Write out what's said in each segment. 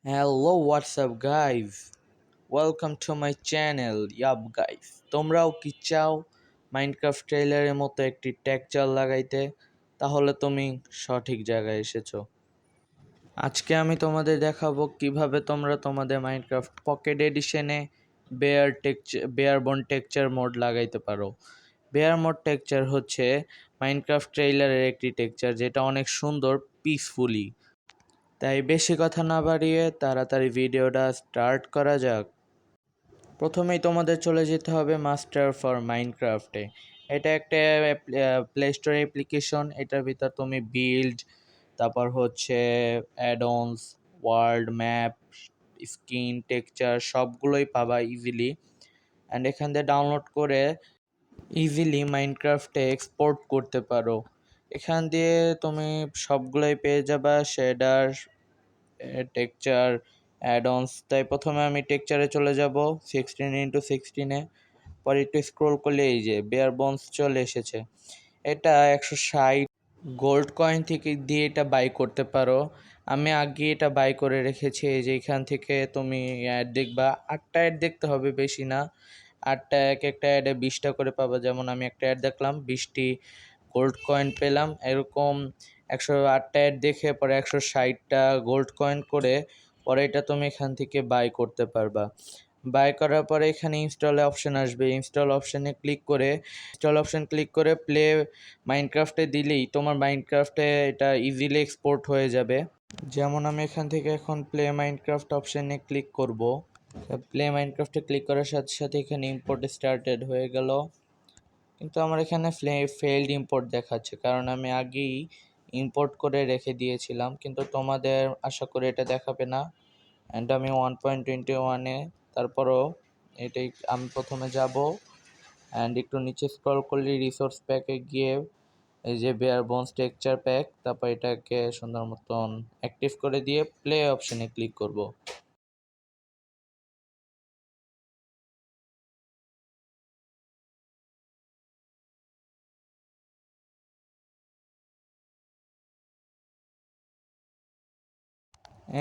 Hello, what's up guys? Welcome to my channel. Yup guys, তোমরাও কি চাও Minecraft ট্রেইলারের মতো একটি টেক্সচার লাগাইতে? তাহলে তুমি সঠিক জায়গায় এসেছো। আজকে আমি তোমাদের দেখাবো কিভাবে তোমরা তোমাদের মাইনক্রাফট পকেট এডিশনে বেয়ার বন টেক্সচার মোড লাগাইতে পারো। বেয়ার মোড টেক্সচার হচ্ছে মাইনক্রাফট ট্রেইলারের একটি টেক্সচার যেটা অনেক সুন্দর পিসফুলি। তাই বেশি কথা না বাড়িয়ে তাড়াতাড়ি ভিডিওটা স্টার্ট করা যাক। প্রথমেই তোমাদের চলে যেতে হবে মাস্টার ফর মাইনক্রাফটে। এটা একটা প্লে স্টোর অ্যাপ্লিকেশন। এটার ভিতর তুমি বিল্ড, তারপর হচ্ছে add-ons, world map, skin, texture সবগুলোই পাবা ইজিলি। অ্যান্ড এখান থেকে ডাউনলোড করে ইজিলি মাইনক্রাফটে এক্সপোর্ট করতে পারো। এখান দিয়ে তুমি সবগুলোই পেয়ে যাবা, শেডার, টেক্সচার, অ্যাডঅনস। তাই প্রথমে আমি টেক্সচারে চলে যাব 16x16-এ। পরে একটু স্ক্রোল করলে এই যে বেয়ার বনস চলে এসেছে। এটা 160 গোল্ড কয়েন থেকে দিয়ে এটা বাই করতে পারো। আমি আগে এটা বাই করে রেখেছি। এই যে এখান থেকে তুমি অ্যাড দেখবা, 8টা অ্যাড দেখতে হবে, বেশি না। 8টা এক একটা অ্যাডে 20টা করে পাবা। যেমন আমি একটা অ্যাড দেখলাম, 20টি গোল্ড কয়েন পেলাম। এরকম 108টা অ্যাড দেখে পরে 160টা গোল্ড কয়েন করে পরে এটা তুমি এখান থেকে বাই করতে পারবা। বাই করার পরে এখানে ইনস্টল অপশন আসবে। ইনস্টল অপশন ক্লিক করে প্লে মাইনক্রাফটে দিলেই তোমার মাইনক্রাফটে এটা ইজিলি এক্সপোর্ট হয়ে যাবে। যেমন আমি এখান থেকে এখন প্লে মাইনক্রাফট অপশনে ক্লিক করব। প্লে মাইনক্রাফটে ক্লিক করার সাথে সাথে এখানে ইম্পোর্ট স্টার্টেড হয়ে গেল, কিন্তু আমার এখানে ফেইল্ড ইম্পোর্ট দেখাচ্ছে, কারণ আমি আগেই ইম্পোর্ট করে রেখে দিয়েছিলাম। কিন্তু তোমাদের আশা করি এটা দেখাবে না। অ্যান্ড আমি 1.21-এ, তারপরও এটাই আমি প্রথমে যাব। অ্যান্ড একটু নিচে স্ক্রল করলে রিসোর্স প্যাকে গিয়ে এই যে বেয়ার বোনস টেক্সচার প্যাক, তারপর এটাকে সুন্দর মতন অ্যাক্টিভ করে দিয়ে প্লে অপশনে ক্লিক করব।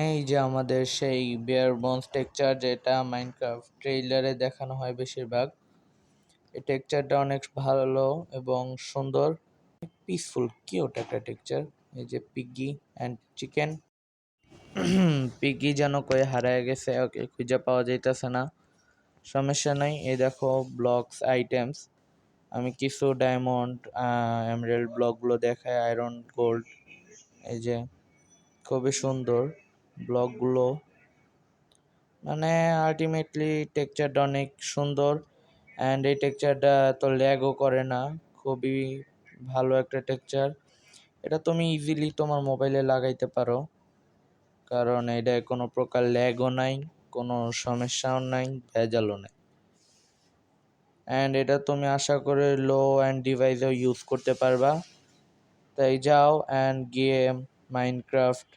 এই যে আমাদের সেই বেয়ার বনস টেক্সচার, যেটা মাইনক্রাফট ট্রেইলারে দেখানো হয় বেশিরভাগ। এই টেক্সচারটা অনেক ভালো এবং সুন্দর, পিসফুল, কিউট একটা টেক্সচার। এই যে পিগি অ্যান্ড চিকেন। পিগি যেন কই হারায় গেছে, ওকে খুঁজে পাওয়া যাইতেছে না। সমস্যা নাই, এই দেখো ব্লকস আইটেমস। আমি কিছু ডায়মন্ড, এমরাল্ড ব্লকগুলো দেখায়, আয়রন, গোল্ড। এই যে খুবই সুন্দর ব্লকগুলো। মানে আলটিমেটলি টেক্সচারটা অনেক সুন্দর। অ্যান্ড এই টেক্সচারটা তো ল্যাগও করে না, খুবই ভালো একটা টেক্সচার। এটা তুমি ইজিলি তোমার মোবাইলে লাগাইতে পারো, কারণ এটা কোনো প্রকার ল্যাগও নাই, কোনো সমস্যাও নাই, ভেজালও নাই। অ্যান্ড এটা তুমি আশা করে লো অ্যান্ড ডিভাইসেও ইউজ করতে পারবা। তাই যাও অ্যান্ড গিয়ে Minecraft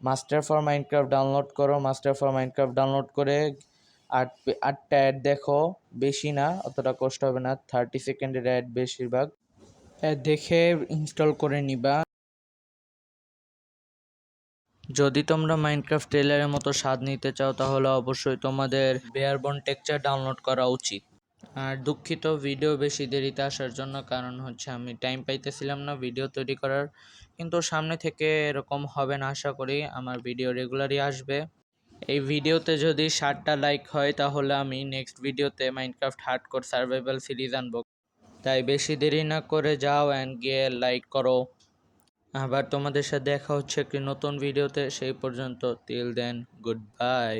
master for Minecraft download করো। মাস্টার ফর মাইনক্রাফট ডাউনলোড করে 8টা অ্যাড দেখো, বেশি না, অতটা কষ্ট হবে না, 30 সেকেন্ডের অ্যাড বেশিরভাগ। অ্যাড দেখে ইনস্টল করে নিবা। যদি তোমরা মাইনক্রাফট ট্রেলারের মতো স্বাদ নিতে চাও তাহলে অবশ্যই তোমাদের বেয়ারবন টেক্সচার ডাউনলোড করা উচিত। আর দুঃখিত ভিডিও বেশি দেরিতে আসার জন্য, কারণ হচ্ছে আমি টাইম পাইতেছিলাম না ভিডিও তৈরি করার। কিন্তু সামনে থেকে এরকম হবে না, আশা করি আমার ভিডিও রেগুলারই আসবে। এই ভিডিওতে যদি 60টা লাইক হয় তাহলে আমি নেক্সট ভিডিওতে মাইনক্রাফট হার্ডকোর সার্ভাইভাল সিরিজ আনবো। তাই বেশি দেরি না করে যাও অ্যান্ড গিয়ে লাইক করো। আবার তোমাদের সাথে দেখা হচ্ছে একটি নতুন ভিডিওতে। সেই পর্যন্ত টিল দেন, গুড বাই।